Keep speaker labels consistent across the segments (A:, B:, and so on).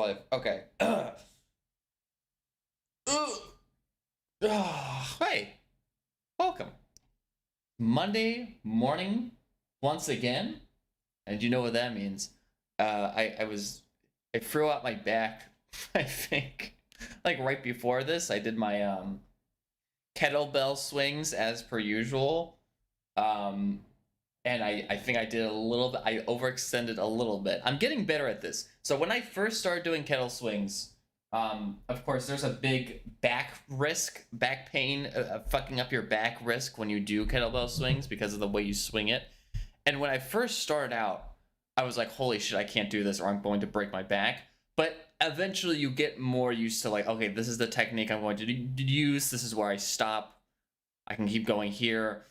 A: live. Okay. Hey, welcome. Monday morning once again. And you know what that means. I threw out my back, I think. Like right before this, I did my kettlebell swings as per usual. Um and I think I did a little bit, I overextended a little bit. I'm getting better at this. So when I first started doing kettle swings, of course, there's a big back risk, back pain, fucking up your back risk when you do kettlebell swings because of the way you swing it. And when I first started out, I was like, holy shit, I can't do this or I'm going to break my back. But eventually you get more used to like, okay, this is the technique I'm going to use. This is where I stop. I can keep going here.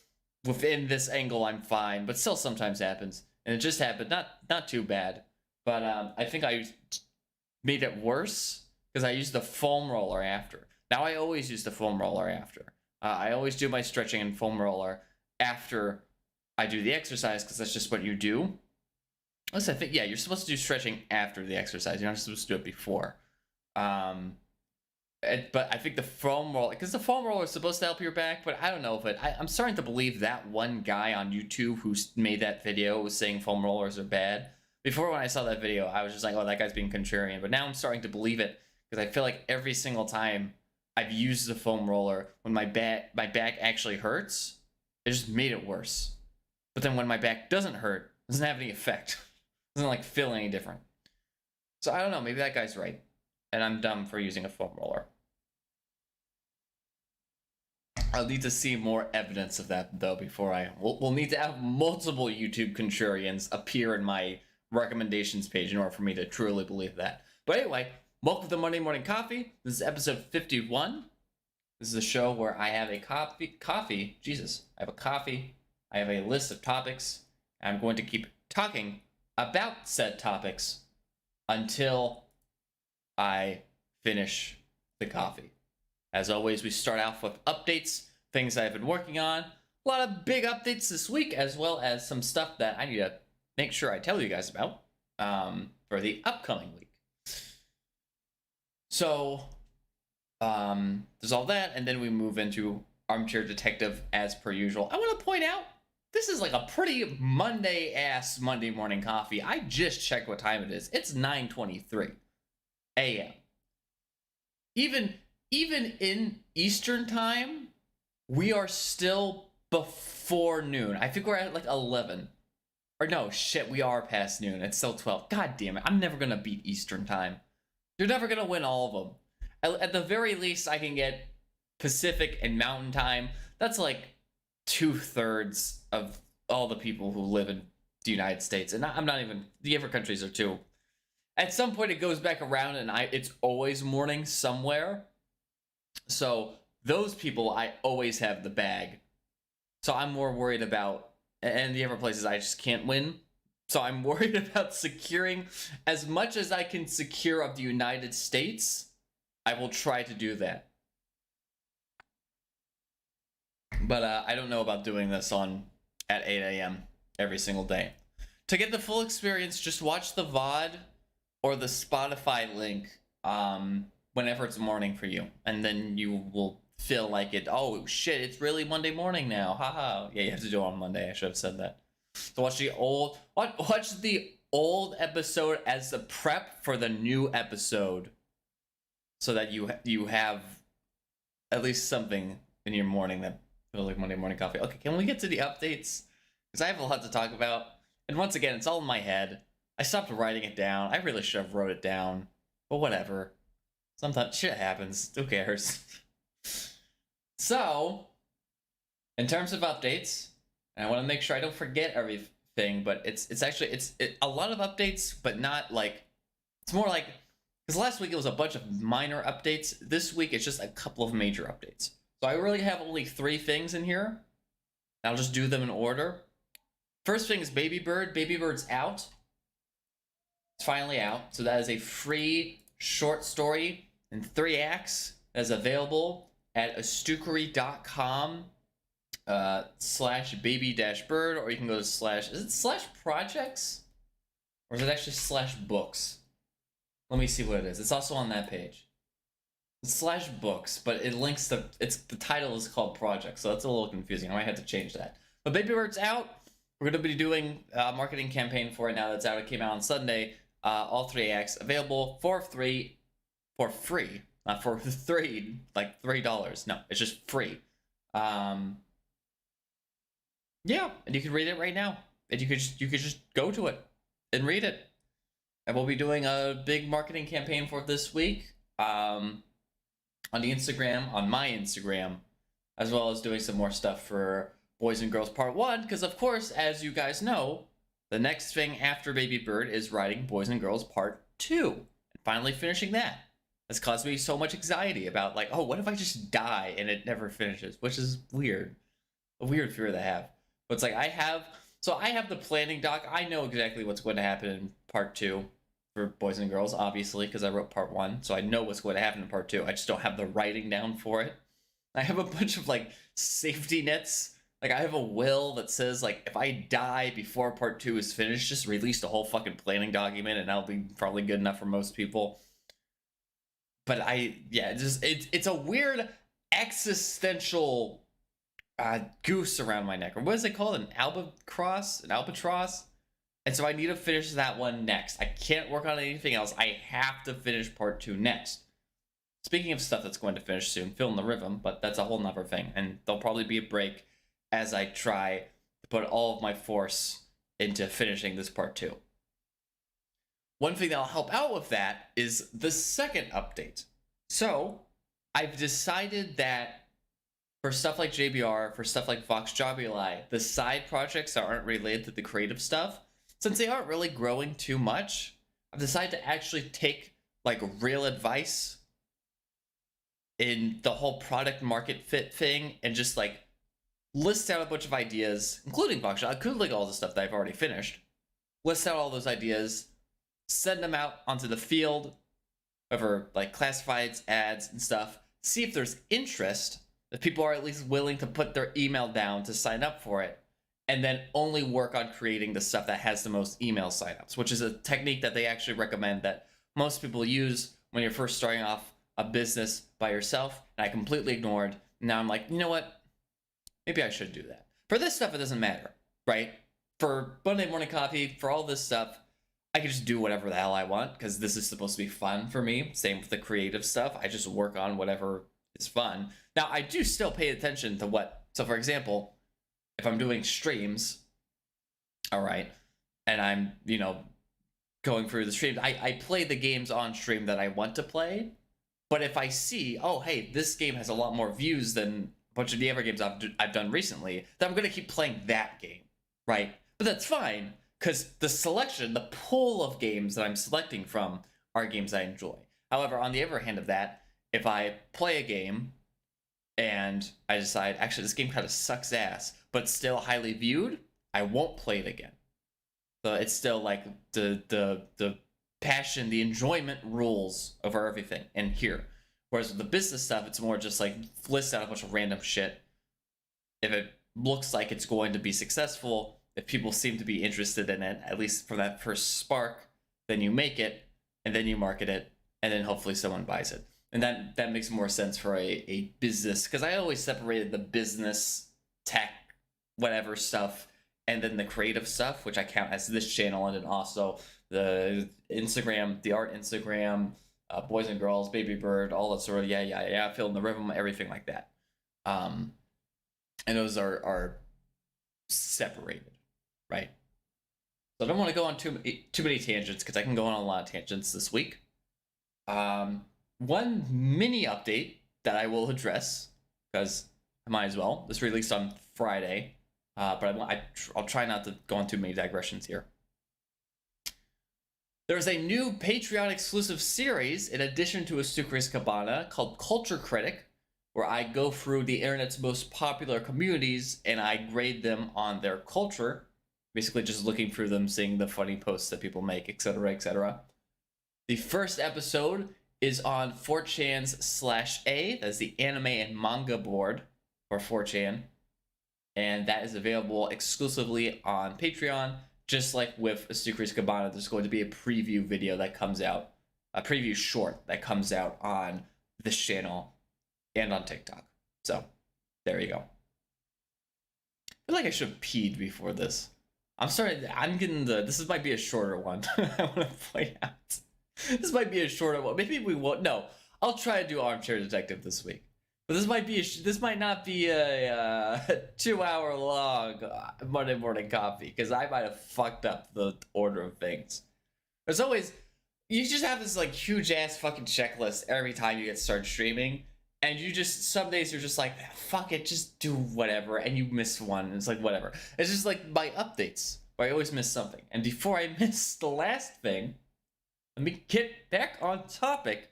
A: Within this angle, I'm fine, but still sometimes happens. And it just happened, not too bad. But I think I made it worse because I used the foam roller after. Now I always use the foam roller after. I always do my stretching and foam roller after I do the exercise because that's just what you do. Unless I think, yeah, you're supposed to do stretching after the exercise. You're not supposed to do it before. But I think the foam roller, because the foam roller is supposed to help your back, but I don't know if it. I'm starting to believe that one guy on YouTube who made that video was saying foam rollers are bad. Before when I saw that video, I was just like, oh, that guy's being contrarian. But now I'm starting to believe it because I feel like every single time I've used the foam roller, when my back actually hurts, it just made it worse. But then when my back doesn't hurt, it doesn't have any effect. It doesn't like feel any different. So I don't know. Maybe that guy's right. And I'm dumb for using a foam roller. I'll need to see more evidence of that, though, before we'll need to have multiple YouTube contrarians appear in my recommendations page in order for me to truly believe that. But anyway, welcome to Monday Morning Coffee. This is episode 51. This is a show where I have a coffee. Jesus. I have a coffee. I have a list of topics. And I'm going to keep talking about said topics until I finish the coffee. As always, we start off with updates, things I've been working on. A lot of big updates this week, as well as some stuff that I need to make sure I tell you guys about for the upcoming week. So, there's all that, and then we move into Armchair Detective as per usual. I want to point out, this is like a pretty Monday-ass Monday morning coffee. I just checked what time it is. It's 9:23 a.m. Even in Eastern time, we are still before noon. I think we're at like 11. Or no, shit, we are past noon. It's still 12. God damn it. I'm never going to beat Eastern time. You're never going to win all of them. At the very least, I can get Pacific and Mountain time. That's like 2/3 of all the people who live in the United States. And I'm not even, the other countries are too. At some point, it goes back around and it's always morning somewhere. So those people, I always have the bag. So I'm more worried about, and the other places I just can't win. So I'm worried about securing as much as I can secure of the United States. I will try to do that. But I don't know about doing this at 8 a.m. every single day. To get the full experience, just watch the VOD or the Spotify link whenever it's morning for you, and then you will feel like it. Oh shit, it's really Monday morning now. Haha. Yeah, you have to do it on Monday. I should have said that. So watch the old episode as the prep for the new episode, so that you have at least something in your morning that feels like Monday morning coffee. Okay, can we get to the updates? Because I have a lot to talk about, and once again, it's all in my head. I stopped writing it down. I really should have wrote it down, but whatever. Sometimes shit happens. Who cares? So, in terms of updates, and I want to make sure I don't forget everything, but it's actually a lot of updates, but not like, it's more like, because last week it was a bunch of minor updates. This week it's just a couple of major updates. So I really have only 3 things in here. I'll just do them in order. First thing is Baby Bird. Baby Bird's out. It's finally out. So that is a free short story in 3 acts that is available at astukery.com /baby-bird, or you can go to is it /projects? Or is it actually /books? Let me see what it is. It's also on that page. Slash books, but it links to the title is called Project, so that's a little confusing. I might have to change that. But Baby Bird's out. We're gonna be doing a marketing campaign for it now that's out. It came out on Sunday. All 3 acts available for free, not for three, like $3. No, it's just free. Yeah, and you can read it right now, and you could just go to it and read it. And we'll be doing a big marketing campaign for it this week. On the Instagram, on my Instagram, as well as doing some more stuff for Boys and Girls Part 1, because of course, as you guys know, the next thing after Baby Bird is writing Boys and Girls Part 2, and finally finishing that. Has caused me so much anxiety about, like, oh, what if I just die and it never finishes, which is weird. A weird fear to have. But it's like, I have the planning doc. I know exactly what's going to happen in Part 2 for Boys and Girls, obviously, because I wrote Part 1, so I know what's going to happen in Part 2. I just don't have the writing down for it. I have a bunch of, like, safety nets. Like, I have a will that says, like, if I die before Part 2 is finished, just release the whole fucking planning document, and that'll be probably good enough for most people. But it's a weird existential goose around my neck. Or what is it called? An albatross? And so I need to finish that one next. I can't work on anything else. I have to finish Part 2 next. Speaking of stuff that's going to finish soon, Fill in the Rhythm, but that's a whole nother thing. And there'll probably be a break as I try to put all of my force into finishing this Part 2. One thing that'll help out with that is the second update. So, I've decided that for stuff like JBR, for stuff like Vox Jobuli, the side projects that aren't related to the creative stuff, since they aren't really growing too much, I've decided to actually take, like, real advice in the whole product market fit thing and just, like, list out a bunch of ideas, including Vox Jobuli, including all the stuff that I've already finished, list out all those ideas, send them out onto the field over, like, classifieds, ads, and stuff, see if there's interest, if people are at least willing to put their email down to sign up for it, and then only work on creating the stuff that has the most email signups, which is a technique that they actually recommend that most people use when you're first starting off a business by yourself, and I completely ignored. Now I'm like, you know what? Maybe I should do that. For this stuff, it doesn't matter, right? For Monday Morning Coffee, for all this stuff, I can just do whatever the hell I want, because this is supposed to be fun for me. Same with the creative stuff. I just work on whatever is fun. Now, I do still pay attention to what... So, for example, if I'm doing streams, all right, and I'm, going through the streams, I play the games on stream that I want to play, but if I see, oh, hey, this game has a lot more views than a bunch of the other games I've done recently, then I'm going to keep playing that game, right? But that's fine, because the pool of games that I'm selecting from are games I enjoy. However, on the other hand of that, if I play a game and I decide, actually, this game kind of sucks ass, but still highly viewed, I won't play it again. So it's still like the passion, the enjoyment rules over everything in here. Whereas with the business stuff, it's more just like list out a bunch of random shit. If it looks like it's going to be successful, if people seem to be interested in it, at least for that first spark, then you make it, and then you market it, and then hopefully someone buys it. And that makes more sense for a business, because I always separated the business, tech, whatever stuff, and then the creative stuff, which I count as this channel, and then also the Instagram, the art Instagram, Boys and Girls, Baby Bird, all that sort of Fill in the Rhythm, everything like that. And those are separated, right? So I don't want to go on too many tangents, because I can go on a lot of tangents this week. One mini update that I will address, because I might as well. This released on Friday, but I'll try not to go on too many digressions here. There's a new Patreon exclusive series in addition to Azucaris Cabana called Culture Critic, where I go through the internet's most popular communities and I grade them on their culture, basically just looking through them, seeing the funny posts that people make, etc., etc. The first episode is on 4chan's/A, that's the anime and manga board for 4chan, and that is available exclusively on Patreon. Just like with Azucaris Cabana, there's going to be a preview video that comes out a preview short that comes out on this channel and on TikTok. So there you go. I feel like I should have peed before this. This might be a shorter one. I want to point out. This might be a shorter one. Maybe we won't. No, I'll try to do Armchair Detective this week. But this might not be a 2-hour long Monday morning coffee, because I might have fucked up the order of things. There's always, you just have this like huge ass fucking checklist every time you get started streaming, and some days you're just like, fuck it, just do whatever, and you miss one, and it's like whatever. It's just like my updates, where I always miss something. And before I miss the last thing, let me get back on topic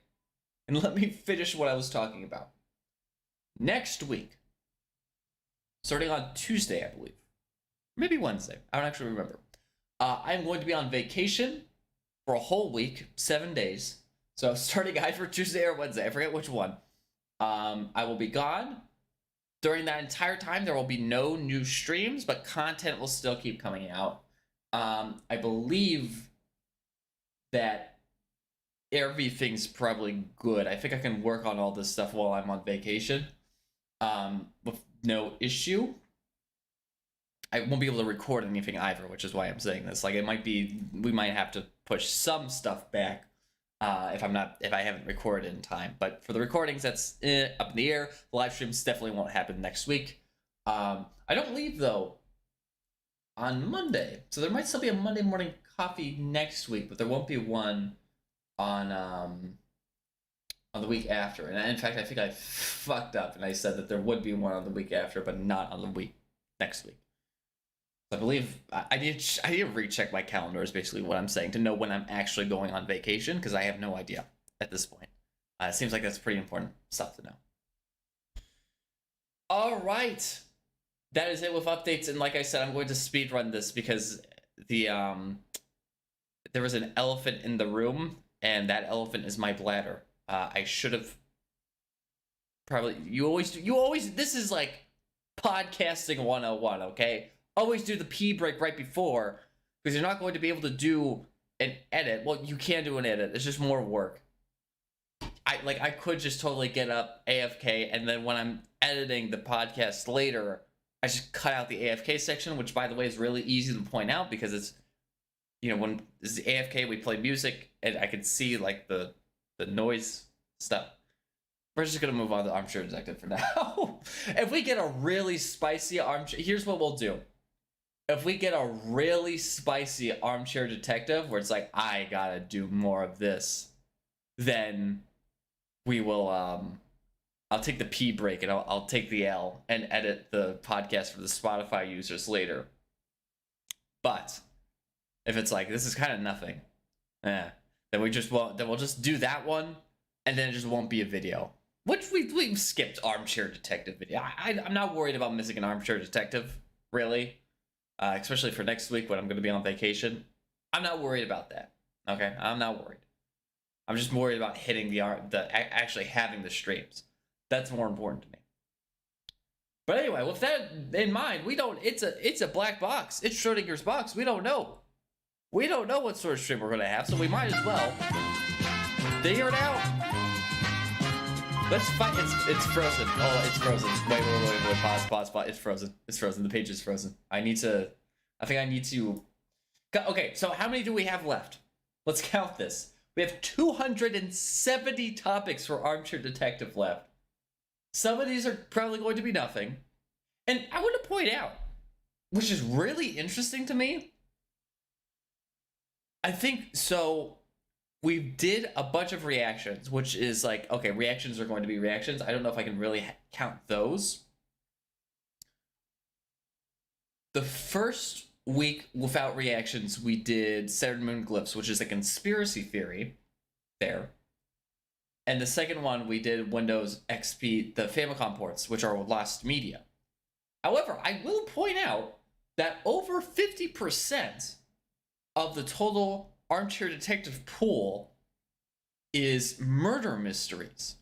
A: and let me finish what I was talking about. Next week, starting on Tuesday, I believe, maybe Wednesday, I don't actually remember, I'm going to be on vacation for a whole week, 7 days. So starting either Tuesday or Wednesday, I forget which one. I will be gone. During that entire time, there will be no new streams, but content will still keep coming out. I believe that everything's probably good. I think I can work on all this stuff while I'm on vacation. With no issue. I won't be able to record anything either, which is why I'm saying this. Like, we might have to push some stuff back if I haven't recorded in time. But for the recordings, that's up in the air. The live streams definitely won't happen next week. I don't leave though on Monday, so there might still be a Monday morning coffee next week, but there won't be one on the week after. And in fact, I think I fucked up and I said that there would be one on the week after, but not on the week next week. I believe I need to recheck my calendar is basically what I'm saying, to know when I'm actually going on vacation, because I have no idea at this point. It seems like that's pretty important stuff to know. All right, that is it with updates. And like I said, I'm going to speed run this because there was an elephant in the room, and that elephant is my bladder. I should have probably. You always. This is like podcasting 101. Okay, always do the pee break right before, because you're not going to be able to do an edit. Well, you can do an edit. It's just more work. I could just totally get up AFK, and then when I'm editing the podcast later, I just cut out the AFK section, which by the way is really easy to point out because it's, when it's AFK, we play music, and I can see like the noise stuff. We're just gonna move on to Armchair Detective for now. If we get a really spicy armchair, here's what we'll do. If we get a really spicy Armchair Detective where it's like, I gotta do more of this, then we will I'll take the pee break and I'll take the L and edit the podcast for the Spotify users later. But if it's like, this is kind of nothing, then we'll just do that one, and then it just won't be a video. Which we've skipped Armchair Detective video. I'm not worried about missing an Armchair Detective, really. Especially for next week when I'm going to be on vacation. I'm not worried about that. Okay, I'm not worried. I'm just worried about hitting actually having the streams. That's more important to me. But anyway, with that in mind, it's a black box. It's Schrodinger's box. We don't know. We don't know what sort of stream we're going to have, so we might as well figure it out. Let's fight. It's frozen. Oh, it's frozen. Wait. Pause. It's frozen. It's frozen. The page is frozen. I think I need to. Okay, so how many do we have left? Let's count this. We have 270 topics for Armchair Detective left. Some of these are probably going to be nothing. And I want to point out, which is really interesting to me, I think, so we did a bunch of reactions, which is like, okay, reactions are going to be reactions. I don't know if I can really count those. The first week without reactions, we did Saturn Moon Glyphs, which is a conspiracy theory there. And the second one, we did Windows XP, the Famicom ports, which are lost media. However, I will point out that over 50% of the total Armchair Detective pool is murder mysteries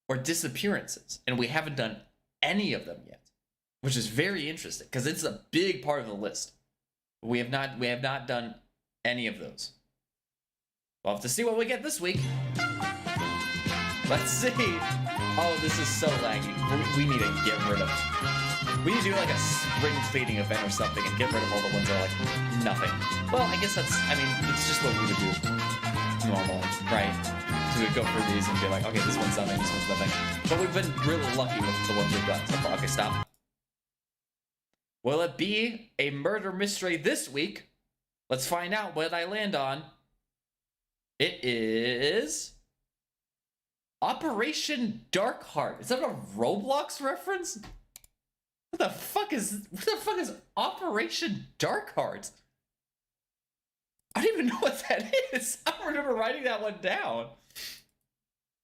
A: or disappearances, and we haven't done any of them yet, which is very interesting because it's a big part of the list. We have not done any of those. We'll have to see what we get this week. Let's see. Oh, this is so laggy. We need to get rid of. We need to do like a spring cleaning event or something and get rid of all the ones that are like nothing. Well, I guess that's, I mean, it's just what we would do normally, right? So we'd go through these and be like, okay, this one's nothing, this one's nothing. But we've been really lucky with the ones we've got so far. Okay, stop. Will it be a murder mystery this week? Let's find out what I land on. It is Operation Darkheart. Is that a Roblox reference? What the fuck is Operation Darkheart? I don't even know what that is. I don't remember writing that one down.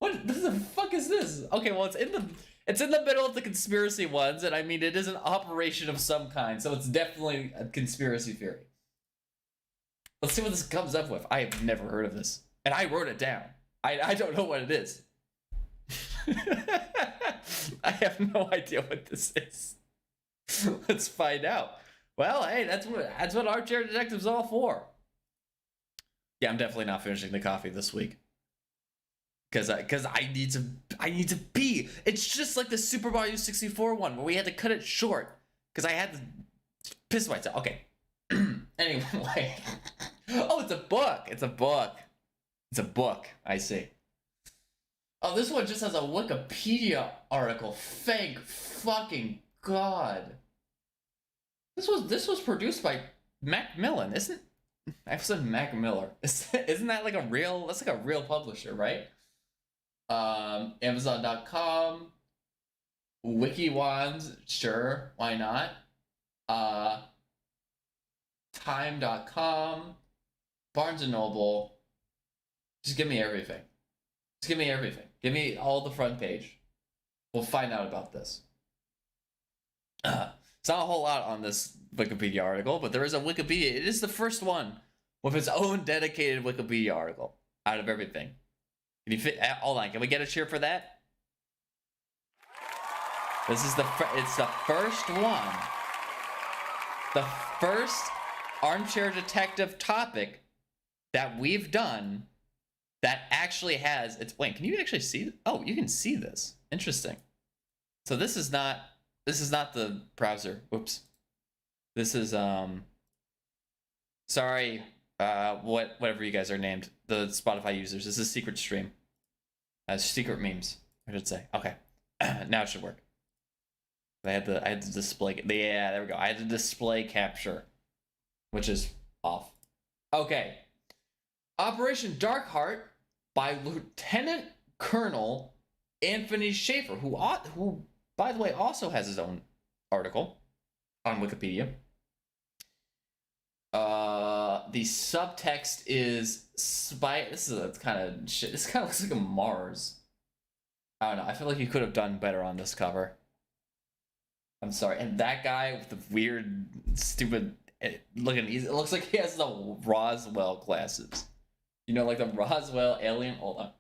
A: What the fuck is this? Okay, well it's in the middle of the conspiracy ones, and I mean it is an operation of some kind, so it's definitely a conspiracy theory. Let's see what this comes up with. I have never heard of this, and I wrote it down. I don't know what it is. I have no idea what this is. Let's find out. Well, hey, that's what Armchair Detective's all for. Yeah, I'm definitely not finishing the coffee this week. Cause I need to pee. It's just like the Super Mario 64 one where we had to cut it short because I had to piss myself. Okay. Anyway. Oh, it's a book. It's a book. It's a book. I see. Oh, this one just has a Wikipedia article. Thank fucking God. This was produced by Macmillan, isn't? I said Mac Miller. Isn't that like a real? That's like a real publisher, right? Amazon.com, WikiWands, sure, why not? Time.com, Barnes & Noble. Just give me everything. Just give me everything. Give me all the front page. We'll find out about this. It's not a whole lot on this Wikipedia article, but there is a Wikipedia. It is the first one with its own dedicated Wikipedia article out of everything. Can you fit? Hold on. Can we get a cheer for that? This is it's the first one. The first Armchair Detective topic that we've done that actually has its. Wait, can you actually see? Oh, you can see this. Interesting. So this is not the browser. Whoops. This is sorry, whatever you guys are named, the Spotify users. This is Secret Stream. Secret memes, I should say. Okay. Now it should work. I had to display. Yeah, there we go. I had to display capture, which is off. Okay. Operation Darkheart by Lieutenant Colonel Anthony Schaefer, who by the way also has his own article on Wikipedia. The subtext is spy. This is a kind of shit. This kind of looks like a Mars. I don't know. I feel like you could have done better on this cover. I'm sorry. And that guy with the weird, stupid looking. It looks like he has the Roswell glasses. You know, like the Roswell alien. Hold on.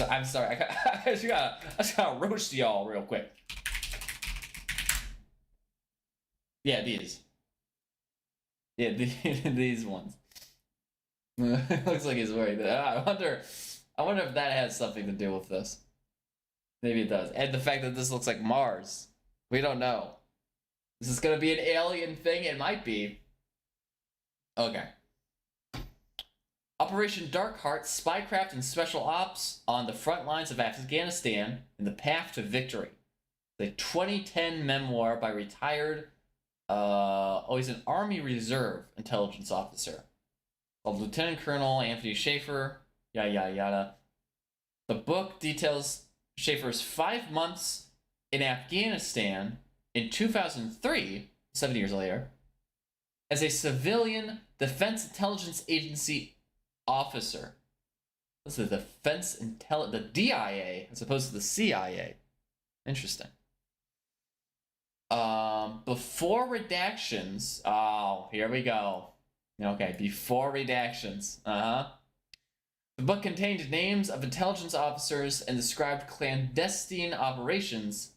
A: I'm sorry. I just gotta roast y'all real quick. Yeah, these. Yeah, these ones. Looks like he's wearing that. I wonder if that has something to do with this. Maybe it does. And the fact that this looks like Mars. We don't know. Is this gonna be an alien thing? It might be. Okay. Operation Darkheart, spycraft and special ops on the front lines of Afghanistan and the path to victory. The 2010 memoir by retired he's an Army Reserve intelligence officer called Lieutenant Colonel Anthony Schaefer, yada yada yada. The book details Schaefer's 5 months in Afghanistan in 2003, 7 years later, as a civilian Defense Intelligence Agency officer. This is the the DIA as opposed to the CIA. Interesting. Before redactions. Oh, here we go. Okay, before redactions. The book contained names of intelligence officers and described clandestine operations,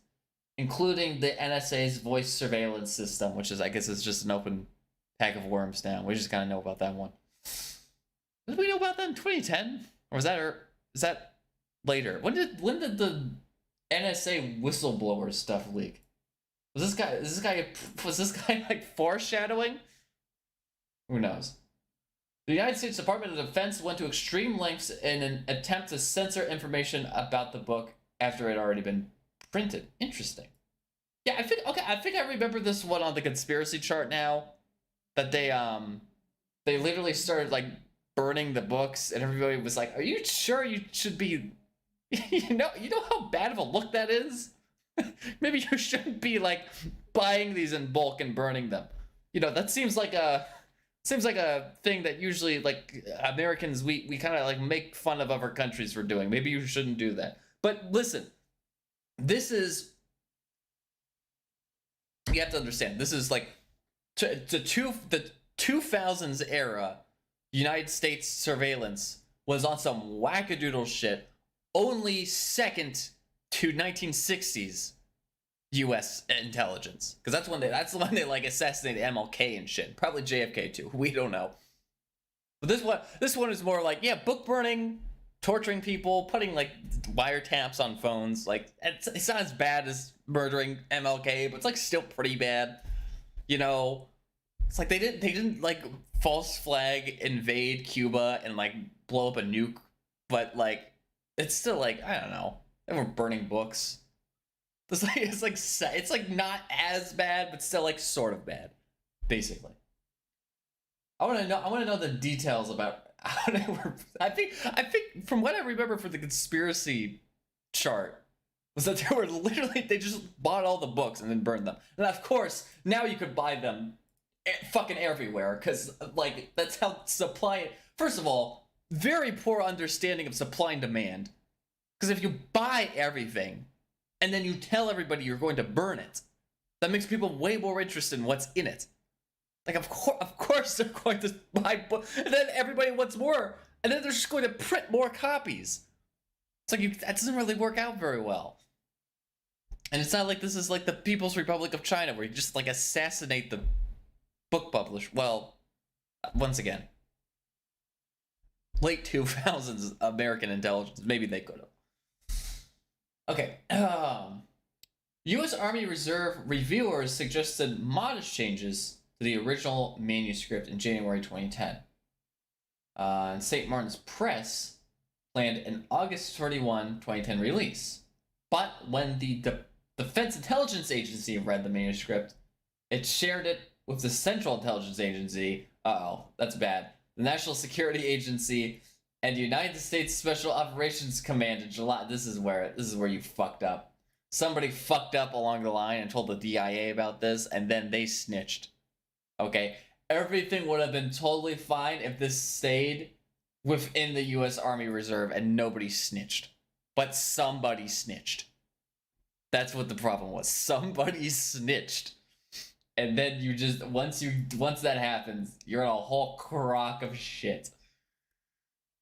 A: including the NSA's voice surveillance system, which is, I guess, is just an open pack of worms now. We just kind of know about that one. Did we know about that in 2010, or is that later? When did the NSA whistleblower stuff leak? Was this guy like foreshadowing? Who knows? The United States Department of Defense went to extreme lengths in an attempt to censor information about the book after it had already been printed. Interesting. Yeah, I think I remember this one on the conspiracy chart now. That they literally started like burning the books, and everybody was like, "Are you sure you should be?" You know how bad of a look that is. Maybe you shouldn't be like buying these in bulk and burning them. That seems like a thing that usually like Americans we kind of like make fun of other countries for doing. Maybe you shouldn't do that. But listen, this is you have to understand. This is like the 2000s era. United States surveillance was on some wackadoodle shit, only second to 1960s U.S. intelligence, because that's the one they like assassinated MLK and shit. Probably JFK too. We don't know. But this one is more like, yeah, book burning, torturing people, putting like wiretaps on phones. Like it's not as bad as murdering MLK, but it's like still pretty bad. It's like they didn't like false flag invade Cuba and like blow up a nuke, but like it's still like, I don't know. They were burning books. It's like not as bad, but still like sort of bad, basically. I want to know the details about how they were. I think from what I remember for the conspiracy chart was that they just bought all the books and then burned them. And of course, now you could buy them fucking everywhere, because like that's how supply. First of all, very poor understanding of supply and demand. Because if you buy everything and then you tell everybody you're going to burn it, that makes people way more interested in what's in it. Like, of course they're going to buy books, and then everybody wants more, and then they're just going to print more copies. It's like that doesn't really work out very well. And it's not like this is like the People's Republic of China, where you just like assassinate the book publisher. Well, once again, late 2000s American intelligence, maybe they could have. Okay. U.S. Army Reserve reviewers suggested modest changes to the original manuscript in January 2010. And St. Martin's Press planned an August 31, 2010 release. But when the Defense Intelligence Agency read the manuscript, it shared it with the Central Intelligence Agency. Uh-oh, that's bad. The National Security Agency and the United States Special Operations Command in July. This is where you fucked up. Somebody fucked up along the line and told the DIA about this, and then they snitched. Okay? Everything would have been totally fine if this stayed within the U.S. Army Reserve and nobody snitched. But somebody snitched. That's what the problem was. Somebody snitched. And then you just, once that happens, you're in a whole crock of shit.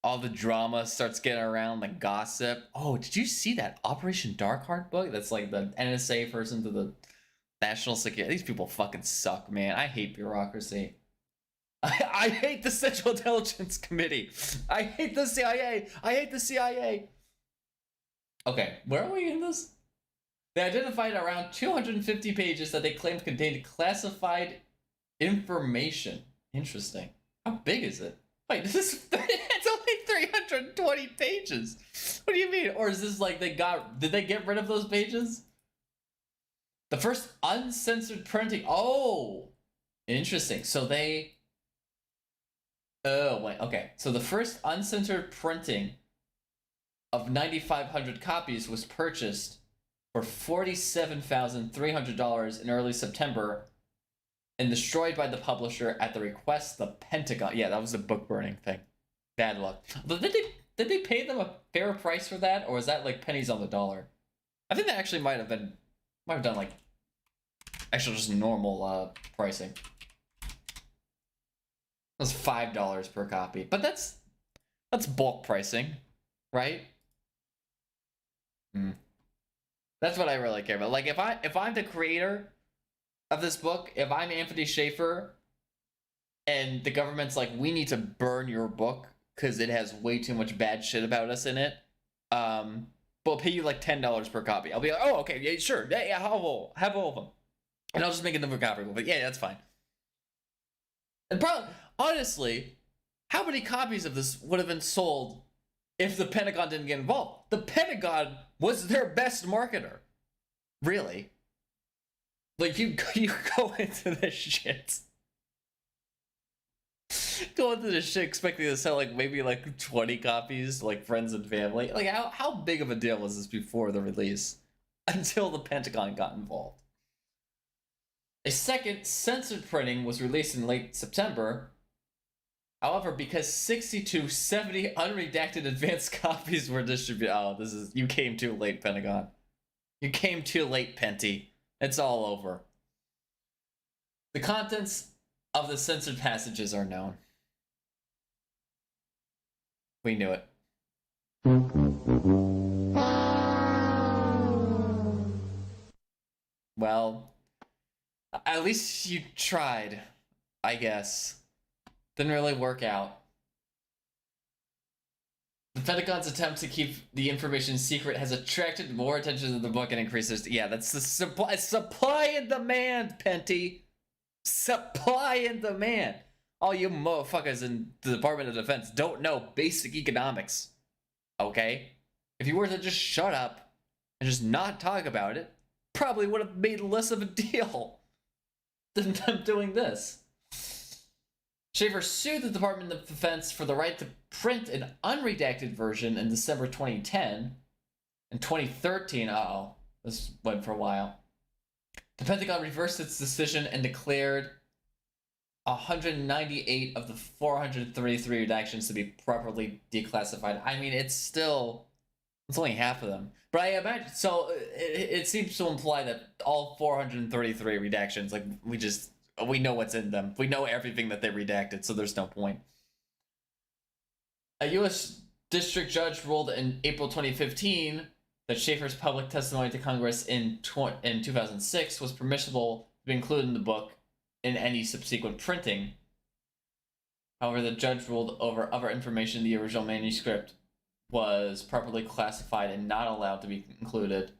A: All the drama starts getting around, the gossip. Oh, did you see that Operation Dark Heart book? That's like the NSA person to the National Security. These people fucking suck, man. I hate bureaucracy. I hate the Central Intelligence Committee. I hate the CIA. I hate the CIA. Okay, where are we in this? They identified around 250 pages that they claimed contained classified information. Interesting. How big is it? Wait, it's only 320 pages. What do you mean? Or is this like did they get rid of those pages? The first uncensored printing. Oh, interesting. So okay. So the first uncensored printing of 9,500 copies was purchased for $47,300 in early September and destroyed by the publisher at the request of the Pentagon. Yeah, that was the book burning thing. Bad luck. But did they pay them a fair price for that, or was that like pennies on the dollar? I think that actually might have done like actually just normal pricing. It was $5 per copy, but that's bulk pricing, right? That's what I really care about. Like if I'm the creator of this book, if I'm Anthony Shaffer, and the government's like, we need to burn your book because it has way too much bad shit about us in it. But I'll pay you like $10 per copy. I'll be like, oh, okay, yeah, sure, yeah, have all of them, and I'll just make another copy. But yeah, that's fine. And probably, honestly, how many copies of this would have been sold if the Pentagon didn't get involved? The Pentagon was their best marketer, really. Like you go into this shit. Go into this shit expecting to sell like maybe like 20 copies to like friends and family. Like how big of a deal was this before the release? Until the Pentagon got involved. A second censored printing was released in late September. However, because 60 to 70 unredacted advanced copies were distributed. Oh, you came too late, Pentagon. You came too late, Penty. It's all over. The contents of the censored passages are known. We knew it. Well, at least you tried, I guess. Didn't really work out. The Pentagon's attempt to keep the information secret has attracted more attention to the book and increases. Yeah, that's the supply and demand, Penty. Supply and demand. All you motherfuckers in the Department of Defense don't know basic economics. Okay? If you were to just shut up and just not talk about it, probably would have made less of a deal than them doing this. Schaefer sued the Department of Defense for the right to print an unredacted version in December 2010. In 2013, this went for a while. The Pentagon reversed its decision and declared 198 of the 433 redactions to be properly declassified. I mean, it's only half of them. But I imagine, so it seems to imply that all 433 redactions, like, we know what's in them. We know everything that they redacted, so there's no point. A U.S. district judge ruled in April 2015 that Schaefer's public testimony to Congress in 2006 was permissible to be included in the book in any subsequent printing. However, the judge ruled over other information in the original manuscript was properly classified and not allowed to be included.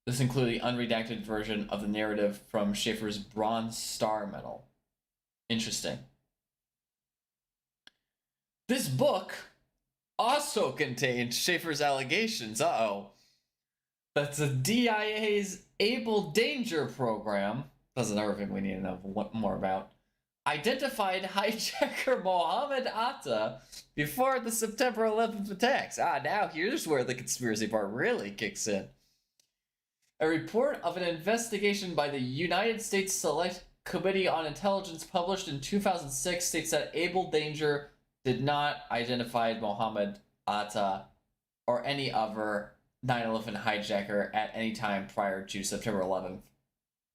A: This included the unredacted version of the narrative from Schaefer's Bronze Star Medal. Interesting. This book also contained Schaefer's allegations. That's the DIA's Able Danger program. That's another thing we need to know more about. Identified hijacker Mohammed Atta before the September 11th attacks. Now here's where the conspiracy part really kicks in. A report of an investigation by the United States Select Committee on Intelligence published in 2006 states that Able Danger did not identify Mohammed Atta or any other 9/11 hijacker at any time prior to September 11th,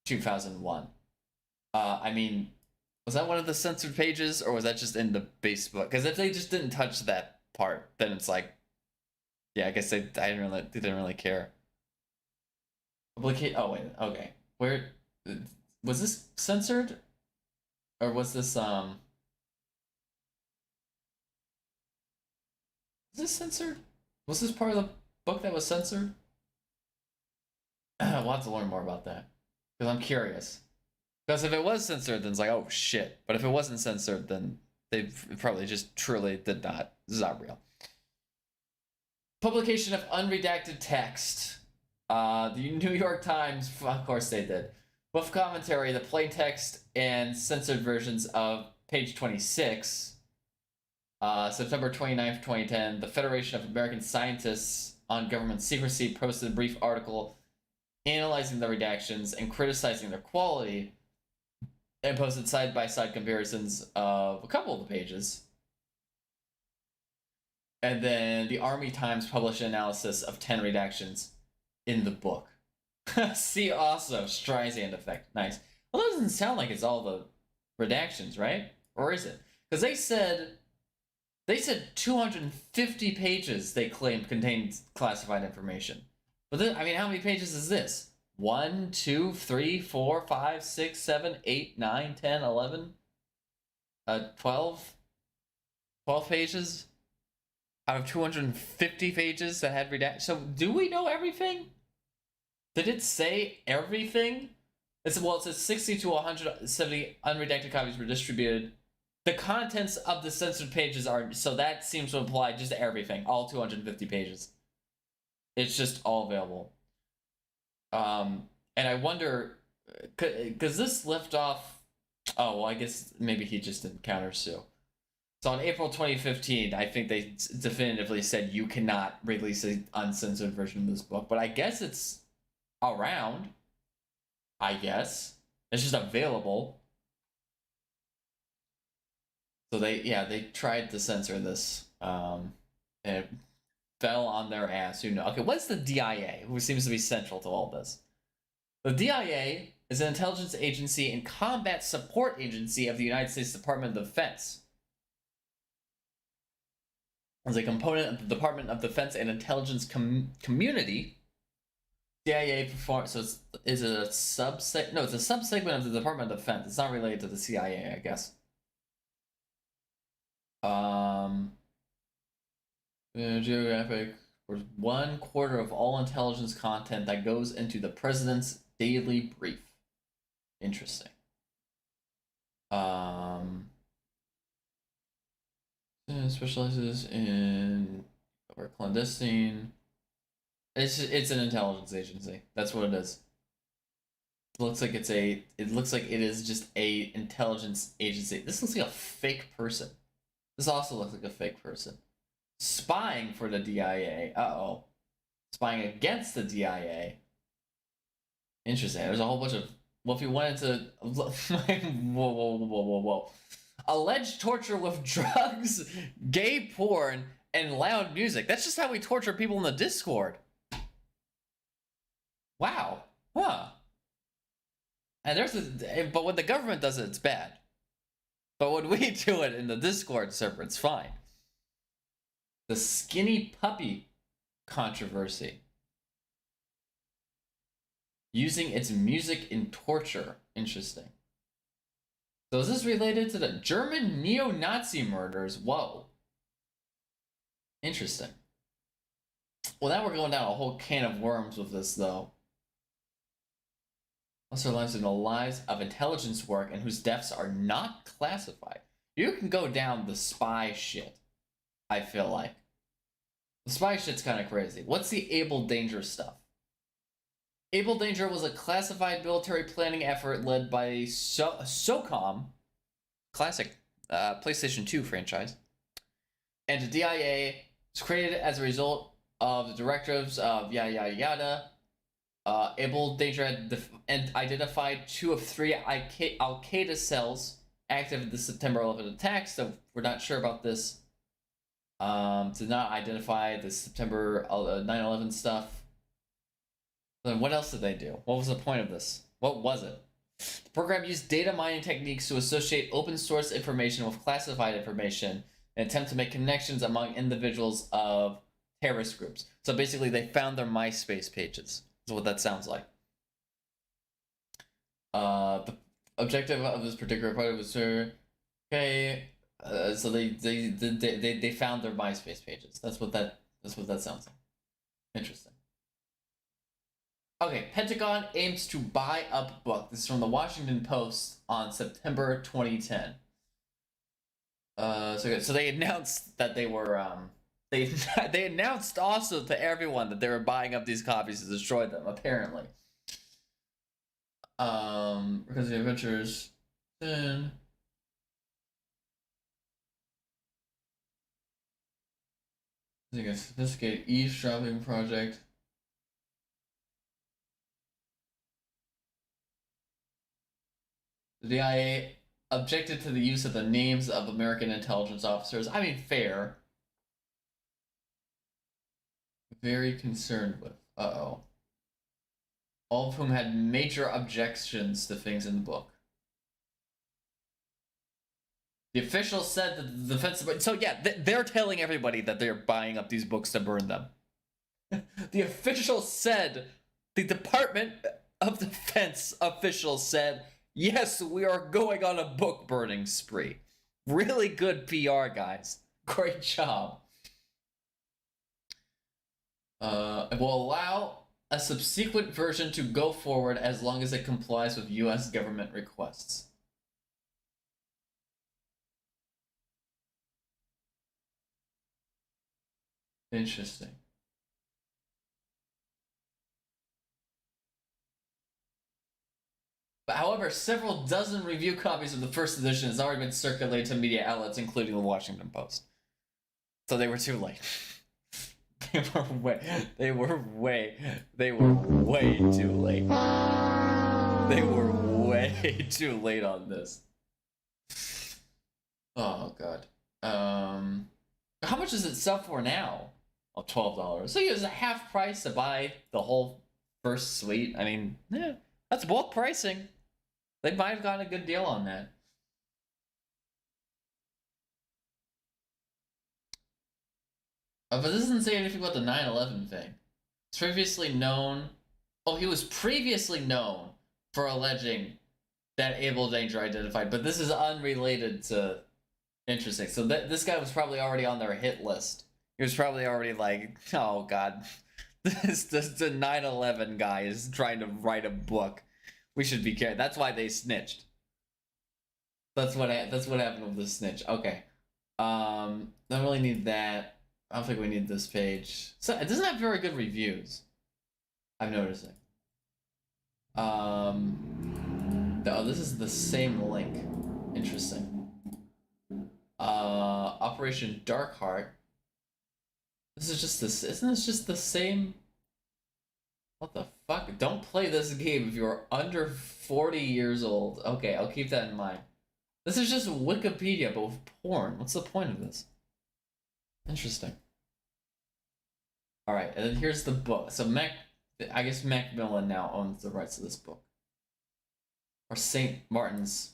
A: 2001. I mean, was that one of the censored pages, or was that just in the base book? Because if they just didn't touch that part, then it's like, yeah, I guess they didn't really care. Oh wait, okay. Where was this censored, or was this Was this censored? Was this part of the book that was censored? We'll have to learn more about that because I'm curious. Because if it was censored, then it's like, oh shit. But if it wasn't censored, then they probably just truly did not. This is not real. Publication of unredacted text. The New York Times, of course they did. With commentary, the plain text and censored versions of page 26. September 29th, 2010, the Federation of American Scientists on Government Secrecy posted a brief article analyzing the redactions and criticizing their quality, and posted side-by-side comparisons of a couple of the pages. And then the Army Times published an analysis of 10 redactions in the book. See also Streisand effect. Nice. Well, that doesn't sound like it's all the redactions, right? Or is it? Because they said 250 pages they claimed contained classified information. But then, I mean, how many pages is this? 1, 2, 3, 4, 5, 6, 7, 8, 9, 10, 11, 12, 12 pages out of 250 pages that had redacted. So do we know everything? Did it say everything? It says 60 to 170 unredacted copies were distributed. The contents of the censored pages are, so that seems to imply just everything, all 250 pages. It's just all available. And I wonder, because this left off, oh, well, I guess maybe he just didn't countersue. So on April 2015, I think they definitively said you cannot release an uncensored version of this book, but I guess it's around. I guess. It's just available. So they tried to censor this, and it fell on their ass. Who knows? Okay, what's the DIA, who seems to be central to all this? The DIA is an intelligence agency and combat support agency of the United States Department of Defense. As a component of the Department of Defense and Intelligence community, DIA performs. So it's a subsegment. No, it's a subsegment of the Department of Defense. It's not related to the CIA, I guess. Geographic, was 1/4 of all intelligence content that goes into the president's daily brief. Interesting. Specializes in clandestine. It's an intelligence agency. That's what it is. It looks like it is just a intelligence agency. This looks like a fake person. This also looks like a fake person. Spying for the DIA. Uh-oh. Spying against the DIA. Interesting. There's a whole bunch of... Well, if you wanted to... Whoa. Alleged torture with drugs, gay porn, and loud music. That's just how we torture people in the Discord. Wow. Huh. And but when the government does it, it's bad. But when we do it in the Discord server, it's fine. The skinny puppy controversy. Using its music in torture. Interesting. So is this related to the German neo-Nazi murders? Whoa. Interesting. Well, now we're going down a whole can of worms with this, though. Also lives in the lives of intelligence work and whose deaths are not classified. You can go down the spy shit, I feel like. The spy shit's kind of crazy. What's the Able Danger stuff? Able Danger was a classified military planning effort led by SOCOM, classic PlayStation 2 franchise, and the DIA was created as a result of the directives of yada yada yada. Able Danger had identified 2 of 3 Al Qaeda cells active in the September 11 attacks, so we're not sure about this. Did not identify the September 9/11 stuff. Then what else did they do? What was the point of this? What was it? The program used data mining techniques to associate open source information with classified information and attempt to make connections among individuals of terrorist groups. So basically, they found their MySpace pages. That's what that sounds like. The objective of this particular project was to, so they found their MySpace pages. That's what that sounds like. Interesting. Okay, Pentagon aims to buy up book. This is from the Washington Post on September 2010. So they announced that they were they announced also to everyone that they were buying up these copies to destroy them, apparently. Because the adventures then I think a sophisticated eavesdropping project. The DIA objected to the use of the names of American intelligence officers. I mean, fair. Very concerned with. Uh-oh. All of whom had major objections to things in the book. The officials said that the defense... So yeah, they're telling everybody that they're buying up these books to burn them. The officials said... The Department of Defense officials said... Yes, we are going on a book burning spree. Really good PR, guys. Great job. It will allow a subsequent version to go forward as long as it complies with U.S. government requests. Interesting. But however, several dozen review copies of the first edition has already been circulated to media outlets, including the Washington Post. So they were too late. They were way too late. They were way too late on this. Oh god. How much does it sell for now? Oh, $12. So it's a half price to buy the whole first suite. I mean, yeah, that's bulk pricing. They might have gotten a good deal on that. But this doesn't say anything about the 9/11 thing. It's previously known. Oh, he was previously known for alleging that Able Danger identified, but this is unrelated to. Interesting. So this guy was probably already on their hit list. He was probably already like, oh god, this the 9/11 guy is trying to write a book. We should be careful. That's why they snitched. That's what happened with the snitch. Okay. Don't really need that. I don't think we need this page. So it doesn't have very good reviews. I'm noticing. Oh, this is the same link. Interesting. Operation Darkheart. This is just this. Isn't this just the same? What the fuck? Don't play this game if you're under 40 years old. Okay, I'll keep that in mind. This is just Wikipedia, but with porn. What's the point of this? Interesting. Alright, and then here's the book. So I guess Macmillan now owns the rights to this book. Or St. Martin's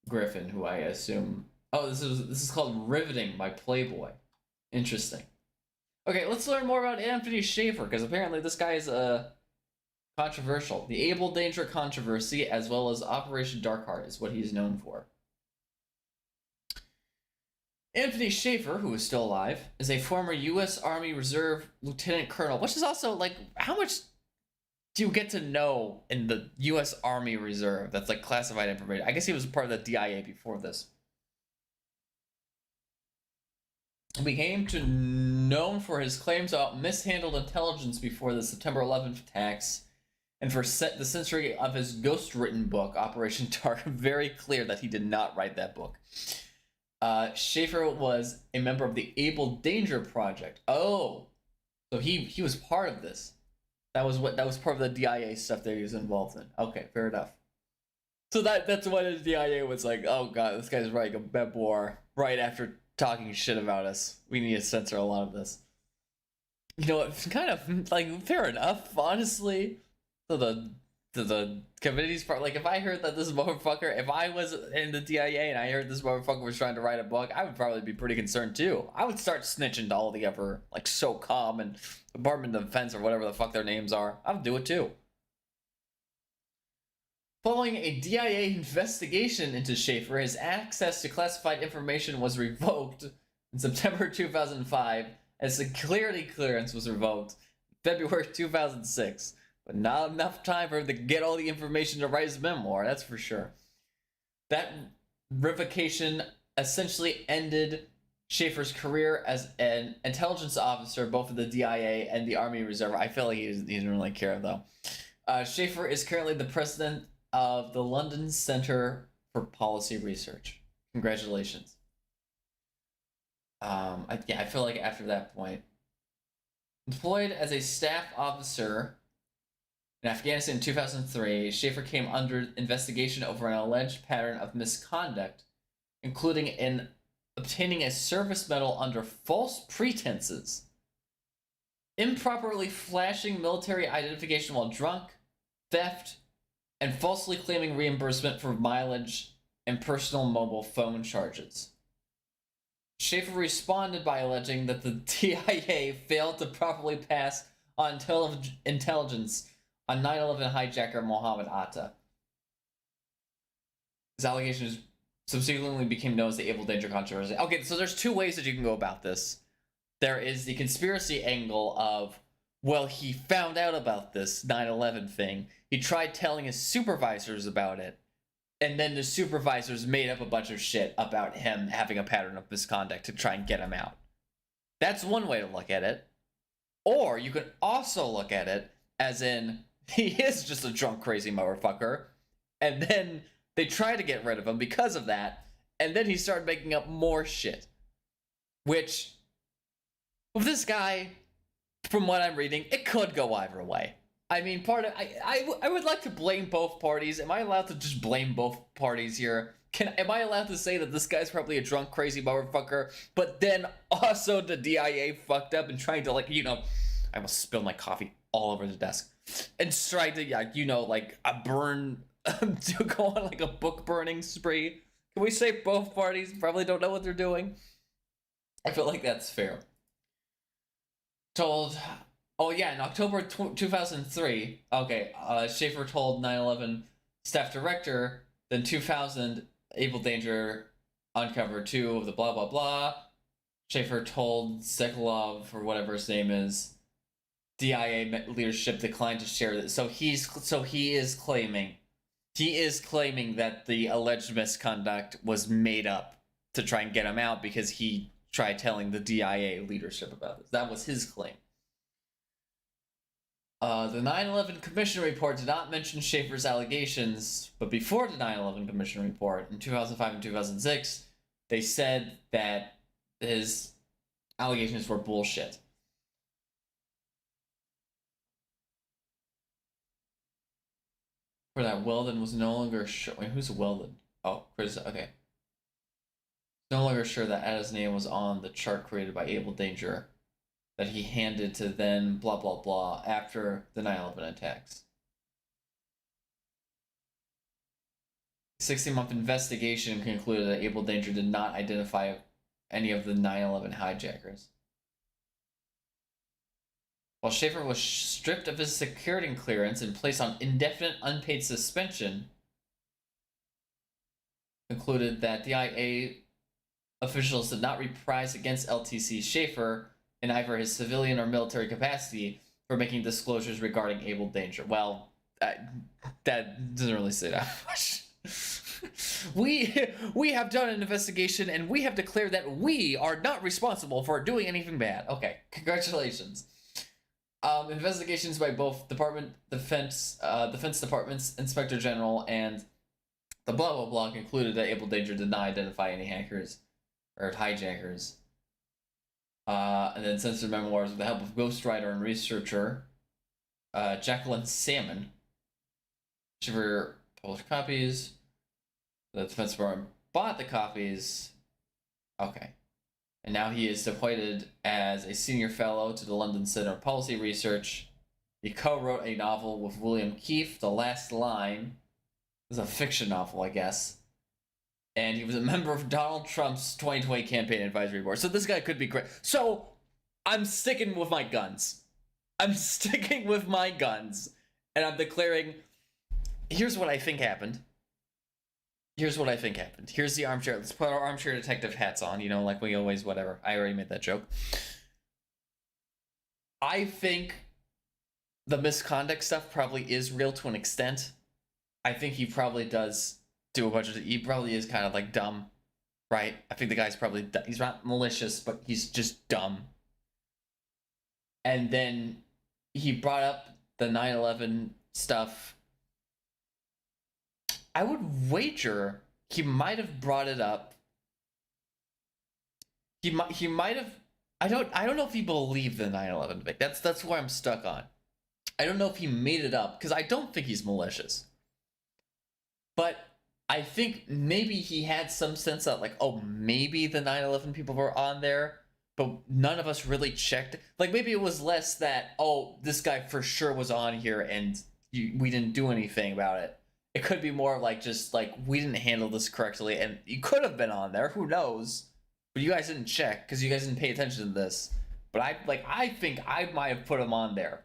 A: Griffin, who I assume... Oh, this is called Riveting by Playboy. Interesting. Okay, let's learn more about Anthony Shaffer, because apparently this guy is controversial. The Able Danger controversy, as well as Operation Darkheart, is what he's known for. Anthony Shaffer, who is still alive, is a former U.S. Army Reserve Lieutenant Colonel, which is also, like, how much do you get to know in the U.S. Army Reserve that's, like, classified information? I guess he was part of the DIA before this. He became known for his claims about mishandled intelligence before the September 11th attacks, and for the censoring of his ghost-written book, Operation Dark. Very clear that he did not write that book. Shaffer was a member of the Able Danger Project. Oh, so he was part of this. That was part of the DIA stuff that he was involved in. Okay, fair enough. So that's why the DIA was like, oh god, this guy's writing a memoir right after talking shit about us. We need to censor a lot of this. You know, it's kind of like fair enough, honestly. To the committee's part, like if I heard that this motherfucker, if I was in the DIA and I heard this motherfucker was trying to write a book, I would probably be pretty concerned too. I would start snitching to all the other, like SOCOM and Department of Defense or whatever the fuck their names are. I would do it too. Following a DIA investigation into Shaffer, his access to classified information was revoked in September 2005, and security clearance was revoked in February 2006. But not enough time for him to get all the information to write his memoir, that's for sure. That revocation essentially ended Shaffer's career as an intelligence officer, both of the DIA and the Army Reserve. I feel like he didn't really care, though. Shaffer is currently the president of the London Centre for Policy Research. Congratulations. I feel like after that point, employed as a staff officer in Afghanistan in 2003, Shaffer came under investigation over an alleged pattern of misconduct, including in obtaining a service medal under false pretenses, improperly flashing military identification while drunk, theft, and falsely claiming reimbursement for mileage and personal mobile phone charges. Shaffer responded by alleging that the DIA failed to properly pass on intelligence on 9/11 hijacker Mohammed Atta. His allegation is subsequently became known as the Able Danger controversy. Okay, so there's two ways that you can go about this. There is the conspiracy angle of, well, he found out about this 9/11 thing. He tried telling his supervisors about it, and then the supervisors made up a bunch of shit about him having a pattern of misconduct to try and get him out. That's one way to look at it. Or you could also look at it as in, he is just a drunk, crazy motherfucker, and then they tried to get rid of him because of that, and then he started making up more shit. Which, with this guy, from what I'm reading, it could go either way. I mean, I would like to blame both parties. Am I allowed to just blame both parties here? Am I allowed to say that this guy's probably a drunk, crazy motherfucker, but then also the DIA fucked up and trying to, like, I almost spilled my coffee all over the desk, and tried to, burn, to go on like a book burning spree? Can we say both parties probably don't know what they're doing? I feel like that's fair. In October 2003, Schaefer told 9/11 staff director, then 2000, Able Danger uncovered 2 of the blah blah blah. Schaefer told Sokolov, or whatever his name is, DIA leadership declined to share this. So he is claiming that the alleged misconduct was made up to try and get him out because he tried telling the DIA leadership about this. That was his claim. The 9/11 Commission report did not mention Schaefer's allegations, but before the 9/11 Commission report, in 2005 and 2006, they said that his allegations were bullshit. For that, Weldon was no longer sure. Wait, who's Weldon? Oh, Chris. Okay. No longer sure that Ada's name was on the chart created by Able Danger that he handed to then blah blah blah after the 9/11 attacks. 60-month investigation concluded that Able Danger did not identify any of the 9/11 hijackers. While Schaefer was stripped of his security clearance and placed on indefinite unpaid suspension, concluded that DIA officials did not reprise against LTC Schaefer in either his civilian or military capacity for making disclosures regarding Able Danger. Well, that doesn't really say that much. We have done an investigation and we have declared that we are not responsible for doing anything bad. Okay, congratulations. Investigations by both Defense Department's Inspector General and the blah blah blah concluded that Able Danger did not identify any hackers or hijackers. And then censored memoirs with the help of ghostwriter and researcher Jacqueline Salmon. Schaefer published copies. The Defense Department bought the copies. Okay. And now he is appointed as a senior fellow to the London Center of Policy Research. He co-wrote a novel with William Keefe, The Last Line. It's a fiction novel, I guess. And he was a member of Donald Trump's 2020 campaign advisory board. So this guy could be great. So I'm sticking with my guns. And I'm declaring, here's what I think happened. Here's the armchair. Let's put our armchair detective hats on, like we always, whatever. I already made that joke. I think the misconduct stuff probably is real to an extent. I think he probably does do a bunch of... He probably is kind of, like, dumb, right? I think the guy's probably... He's not malicious, but he's just dumb. And then he brought up the 9/11 stuff. I would wager he might have brought it up. He might have... I don't know if he believed the 9/11 thing. That's where I'm stuck on. I don't know if he made it up, because I don't think he's malicious. But I think maybe he had some sense that, like, oh, maybe the 9/11 people were on there, but none of us really checked. Like, maybe it was less that, oh, this guy for sure was on here and we didn't do anything about it. It could be more like just, like, we didn't handle this correctly, and you could have been on there, who knows? But you guys didn't check, because you guys didn't pay attention to this. But I think I might have put him on there.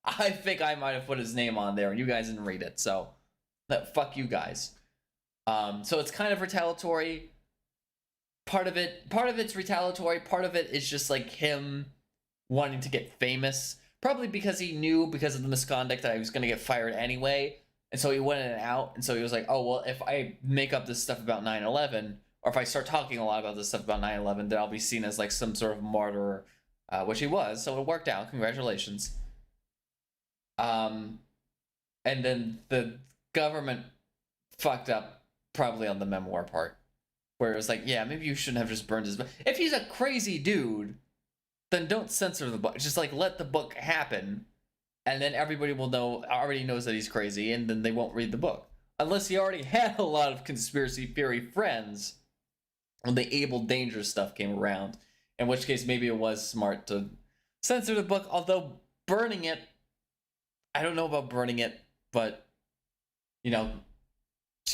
A: I think I might have put his name on there, and you guys didn't read it, so... fuck you guys. So it's kind of retaliatory. Part of it's retaliatory. Part of it is just like him wanting to get famous, probably because he knew because of the misconduct that I was going to get fired anyway. And so he went in and out. And so he was like, oh, well, if I make up this stuff about 9/11, or if I start talking a lot about this stuff about 9/11, then I'll be seen as like some sort of martyr, which he was. So it worked out. Congratulations. And then the government fucked up probably on the memoir part, where it was like, yeah, maybe you shouldn't have just burned his book. If he's a crazy dude, then don't censor the book. Just like let the book happen, and then everybody will know, already knows that he's crazy, and then they won't read the book. Unless he already had a lot of conspiracy theory friends when the Able Dangerous stuff came around, in which case maybe it was smart to censor the book, although burning it, I don't know about burning it, but you know,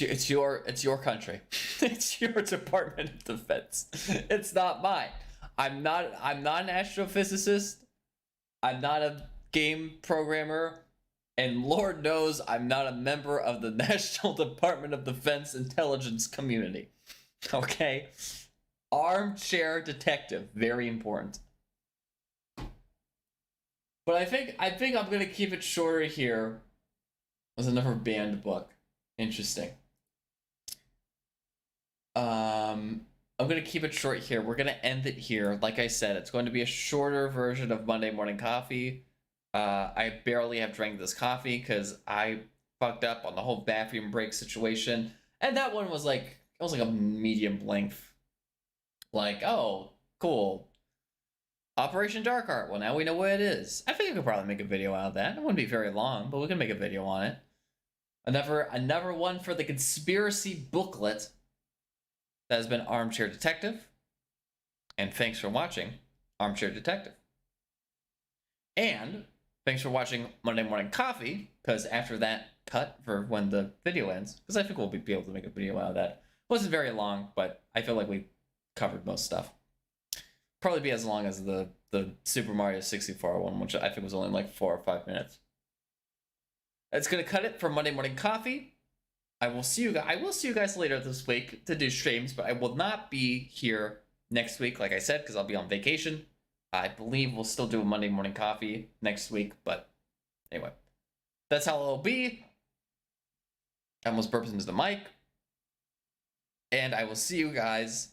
A: it's your country. It's your Department of Defense. It's not mine. I'm not an astrophysicist. I'm not a game programmer, and Lord knows I'm not a member of the National Department of Defense intelligence community. Okay? Armchair detective, very important. But I think I'm gonna keep it shorter here. There's another banned book. Interesting. I'm gonna keep it short here. We're gonna end it here. Like I said, it's going to be a shorter version of Monday Morning Coffee. I barely have drank this coffee because I fucked up on the whole bathroom break situation, and that one was like, it was like a medium length. Like, oh, cool. Operation Dark Art. Well, now we know what it is. I think I could probably make a video out of that. It wouldn't be very long, but we can make a video on it. Another one for the conspiracy booklet. That has been Armchair Detective. And thanks for watching Armchair Detective. And thanks for watching Monday Morning Coffee, because after that cut for when the video ends, because I think we'll be able to make a video out of that. It wasn't very long, but I feel like we covered most stuff. Probably be as long as the Super Mario 64 one, which I think was only like 4 or 5 minutes. That's gonna cut it for Monday Morning Coffee. I will see you guys later this week to do streams, but I will not be here next week, like I said, because I'll be on vacation. I believe we'll still do a Monday Morning Coffee next week, but anyway, that's how it'll be. I almost burped into the mic, and I will see you guys